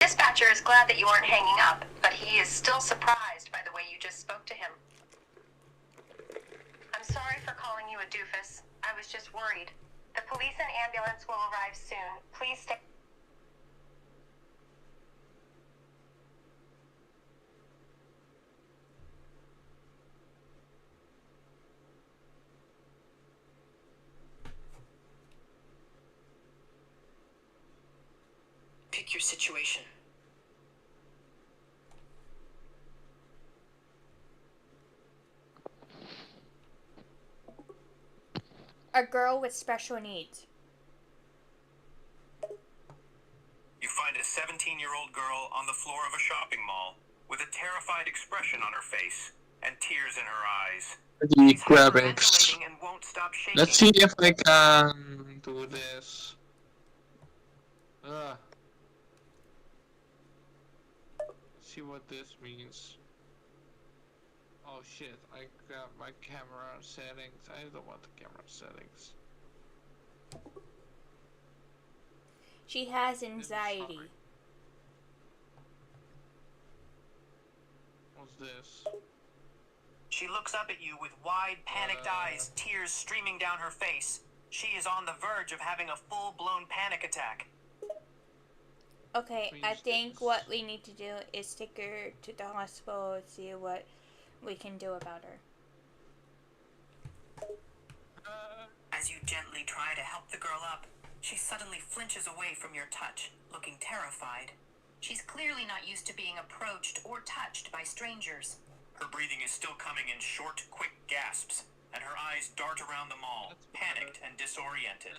Dispatcher is glad that you aren't hanging up, but he is still surprised by the way you just spoke to him. I'm sorry for calling you a doofus. I was just worried. The police and ambulance will arrive soon. Please stay. Pick your situation. A girl with special needs. You find a 17-year-old girl on the floor of a shopping mall with a terrified expression on her face and tears in her eyes. She's hyperventilating and won't stop shaking. Let's see if I can do this. Let's see what this means. Oh shit, I got my camera settings. I don't want the camera settings. She has anxiety. What's this? She looks up at you with wide, panicked eyes, tears streaming down her face. She is on the verge of having a full-blown panic attack. Okay, I think what we need to do is take her to the hospital and see what we can do about her. As you gently try to help the girl up, she suddenly flinches away from your touch, looking terrified. She's clearly not used to being approached or touched by strangers. Her breathing is still coming in short, quick gasps, and her eyes dart around the mall, panicked and disoriented.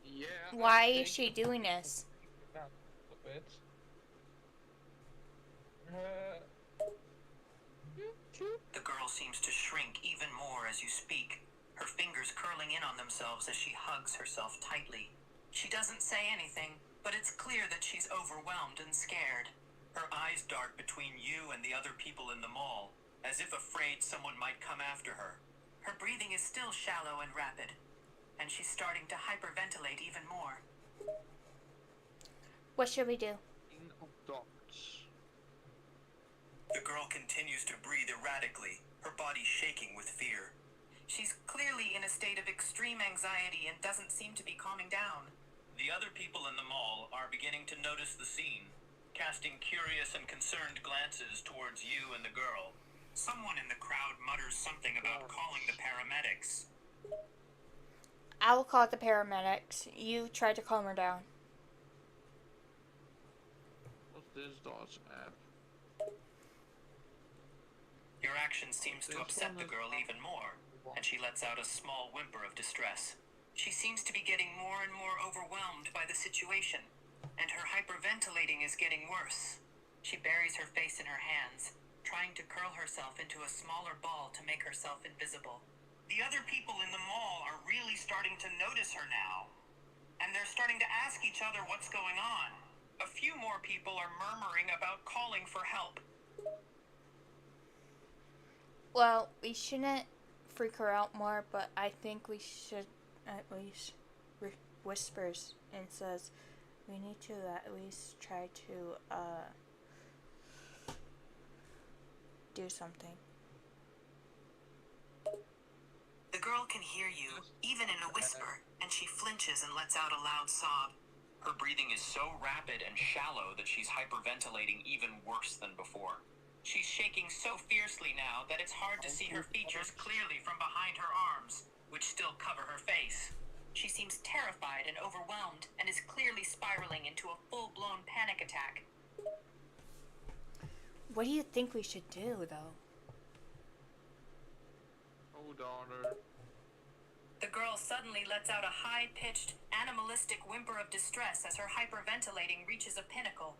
Yeah. Why is she doing this? The girl seems to shrink even more as you speak, her fingers curling in on themselves as she hugs herself tightly. She doesn't say anything, but it's clear that she's overwhelmed and scared. Her eyes dart between you and the other people in the mall, as if afraid someone might come after her. Her breathing is still shallow and rapid, and she's starting to hyperventilate even more. What should we do? The girl continues to breathe erratically, her body shaking with fear. She's clearly in a state of extreme anxiety and doesn't seem to be calming down. The other people in the mall are beginning to notice the scene, casting curious and concerned glances towards you and the girl. Someone in the crowd mutters something about calling the paramedics. I will call the paramedics. You try to calm her down. What's this dog's app? Your action seems to upset the girl even more, and she lets out a small whimper of distress. She seems to be getting more and more overwhelmed by the situation, and her hyperventilating is getting worse. She buries her face in her hands, trying to curl herself into a smaller ball to make herself invisible. The other people in the mall are really starting to notice her now, and they're starting to ask each other what's going on. A few more people are murmuring about calling for help. Well, we shouldn't freak her out more, but I think we should at least whispers and says we need to at least try to do something. The girl can hear you, even in a whisper, and she flinches and lets out a loud sob. Her breathing is so rapid and shallow that she's hyperventilating even worse than before. She's shaking so fiercely now that it's hard to see her features clearly from behind her arms, which still cover her face. She seems terrified and overwhelmed and is clearly spiraling into a full-blown panic attack. What do you think we should do, though? Hold on her. The girl suddenly lets out a high-pitched, animalistic whimper of distress as her hyperventilating reaches a pinnacle.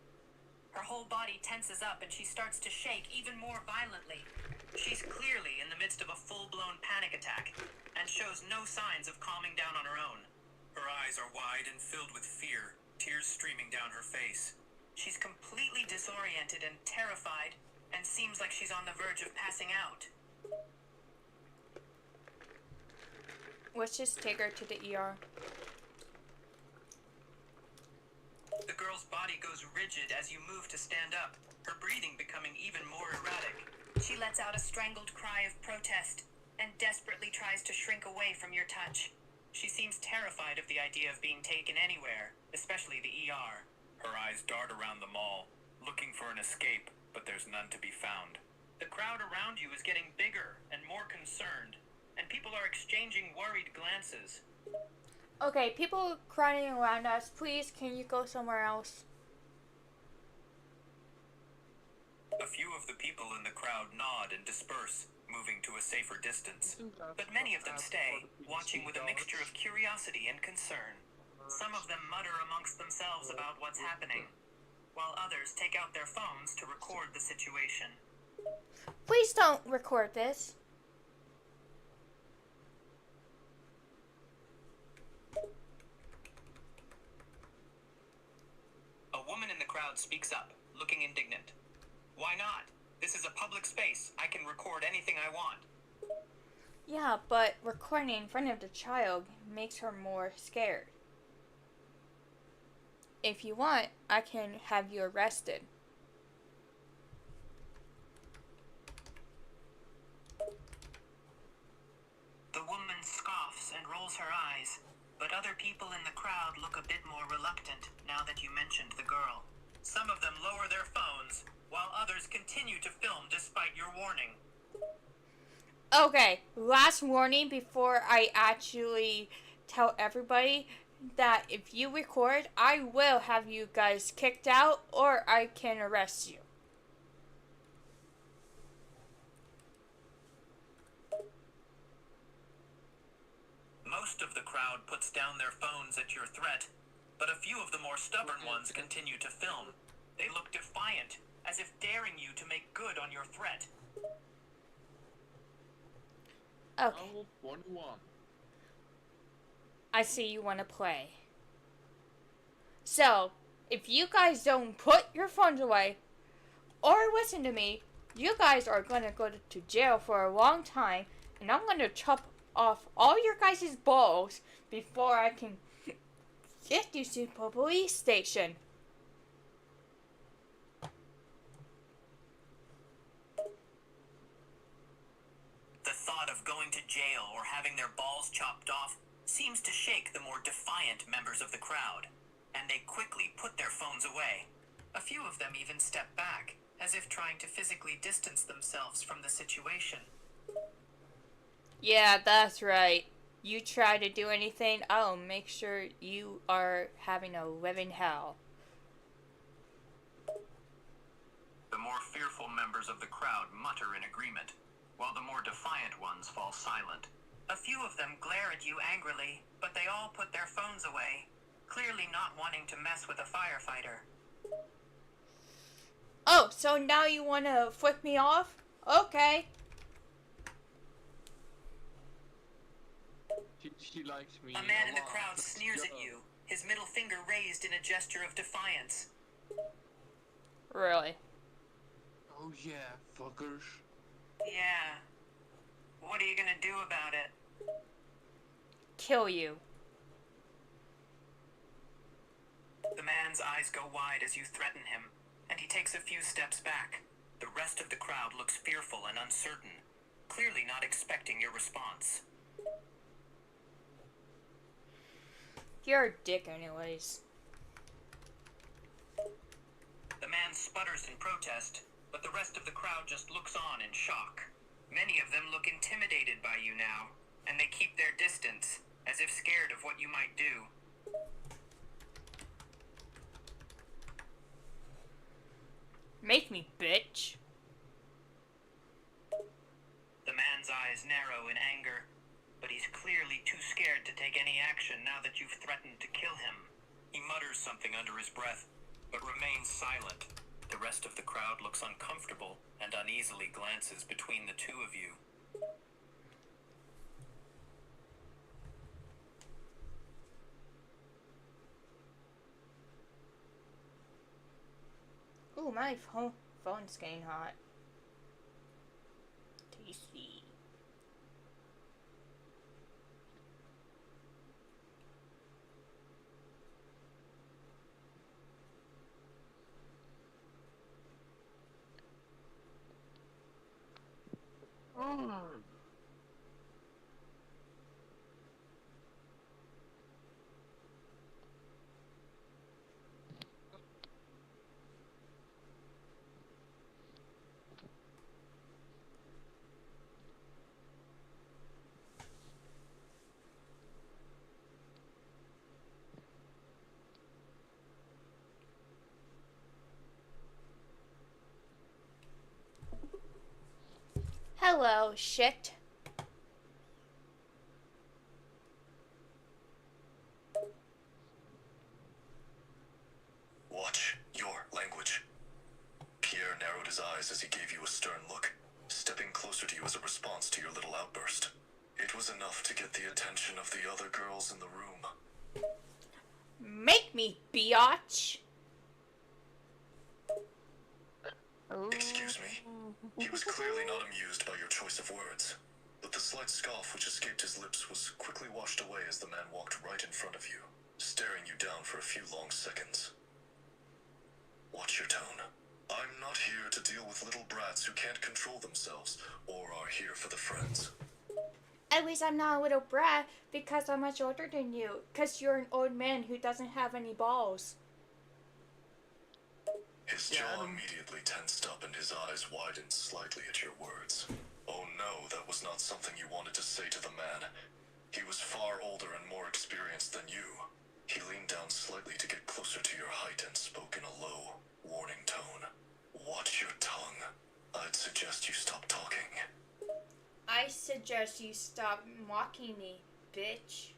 Her whole body tenses up and she starts to shake even more violently. She's clearly in the midst of a full-blown panic attack and shows no signs of calming down on her own. Her eyes are wide and filled with fear, tears streaming down her face. She's completely disoriented and terrified and seems like she's on the verge of passing out. Let's just take her to the ER. girl's body goes rigid as you move to stand up, her breathing becoming even more erratic. She lets out a strangled cry of protest and desperately tries to shrink away from your touch. She seems terrified of the idea of being taken anywhere, especially the ER. Her eyes dart around the mall, looking for an escape, but there's none to be found. The crowd around you is getting bigger and more concerned, and people are exchanging worried glances. Okay, people crowding around us, please, can you go somewhere else? A few of the people in the crowd nod and disperse, moving to a safer distance. But many of them stay, watching with a mixture of curiosity and concern. Some of them mutter amongst themselves about what's happening, while others take out their phones to record the situation. Please don't record this. A woman in the crowd speaks up, looking indignant. Why not? This is a public space. I can record anything I want. Yeah, but recording in front of the child makes her more scared. If you want, I can have you arrested. The woman scoffs and rolls her eyes, but other people in the crowd look a bit more reluctant now that you mentioned the girl. Some of them lower their phones, while others continue to film despite your warning. Okay, last warning before I actually tell everybody that if you record, I will have you guys kicked out or I can arrest you. Most of the crowd puts down their phones at your threat, but a few of the more stubborn ones continue to film. They look defiant, as if daring you to make good on your threat. Okay, Level 21. I see you want to play. So, if you guys don't put your phones away or listen to me, you guys are going to go to jail for a long time, and I'm going to chop off all your guys' balls before I can get you to the police station. The thought of going to jail or having their balls chopped off seems to shake the more defiant members of the crowd, and they quickly put their phones away. A few of them even step back, as if trying to physically distance themselves from the situation. Yeah, that's right. You try to do anything, I'll make sure you are having a living hell. The more fearful members of the crowd mutter in agreement, while the more defiant ones fall silent. A few of them glare at you angrily, but they all put their phones away, clearly not wanting to mess with a firefighter. Oh, so now you want to flip me off? Okay. She likes me. A man in the lot. crowd Let's sneers at go. you, his middle finger raised in a gesture of defiance. Really? Oh yeah, fuckers. Yeah. What are you gonna do about it? Kill you. The man's eyes go wide as you threaten him, and he takes a few steps back. The rest of the crowd looks fearful and uncertain, clearly not expecting your response. You're a dick anyways. The man sputters in protest, but the rest of the crowd just looks on in shock. Many of them look intimidated by you now, and they keep their distance, as if scared of what you might do. Make me, bitch. The man's eyes narrow in anger, but he's clearly too scared to take any action now that you've threatened to kill him. He mutters something under his breath, but remains silent. The rest of the crowd looks uncomfortable and uneasily glances between the two of you. Ooh, my phone's getting hot. Tasty. Hello, shit. Watch your language. Pierre narrowed his eyes as he gave you a stern look, stepping closer to you as a response to your little outburst. It was enough to get the attention of the other girls in the room. Make me, biatch. Excuse me? He was clearly not amused by your choice of words, but the slight scoff which escaped his lips was quickly washed away as the man walked right in front of you, staring you down for a few long seconds. Watch your tone. I'm not here to deal with little brats who can't control themselves or are here for the friends. At least I'm not a little brat because I'm much older than you. Because you're an old man who doesn't have any balls. His jaw immediately tensed up and his eyes widened slightly at your words. Oh no, that was not something you wanted to say to the man. He was far older and more experienced than you. He leaned down slightly to get closer to your height and spoke in a low, warning tone. Watch your tongue. I'd suggest you stop talking. I suggest you stop mocking me, bitch.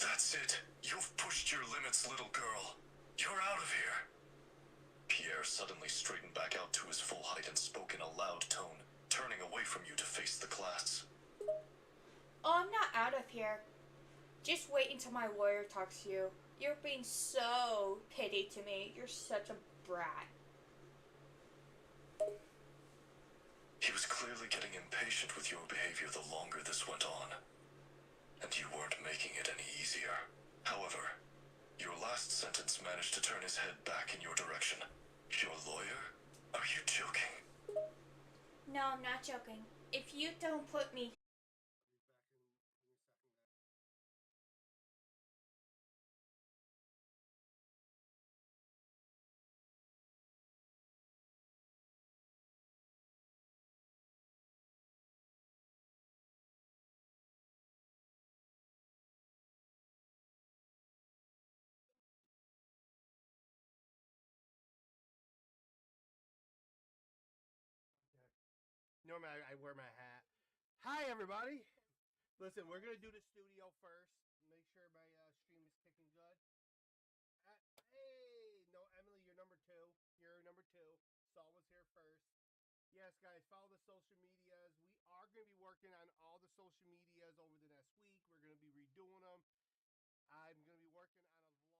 That's it. You've pushed your limits, little girl. You're out of here. Pierre suddenly straightened back out to his full height and spoke in a loud tone, turning away from you to face the class. Oh, I'm not out of here. Just wait until my lawyer talks to you. You're being so petty to me. You're such a brat. He was clearly getting impatient with your behavior the longer this went on. And you weren't making it any easier. However, your last sentence managed to turn his head back in your direction. Your lawyer? Are you joking? No, I'm not joking. If you don't put me Normally I wear my hat. Hi everybody. Listen, we're gonna do the studio first. Make sure my stream is kicking good. Hey, no, Emily, you're number two. You're number two. Saul was here first. Yes, guys, follow the social medias. We are gonna be working on all the social medias over the next week. We're gonna be redoing them. I'm gonna be working on a vlog.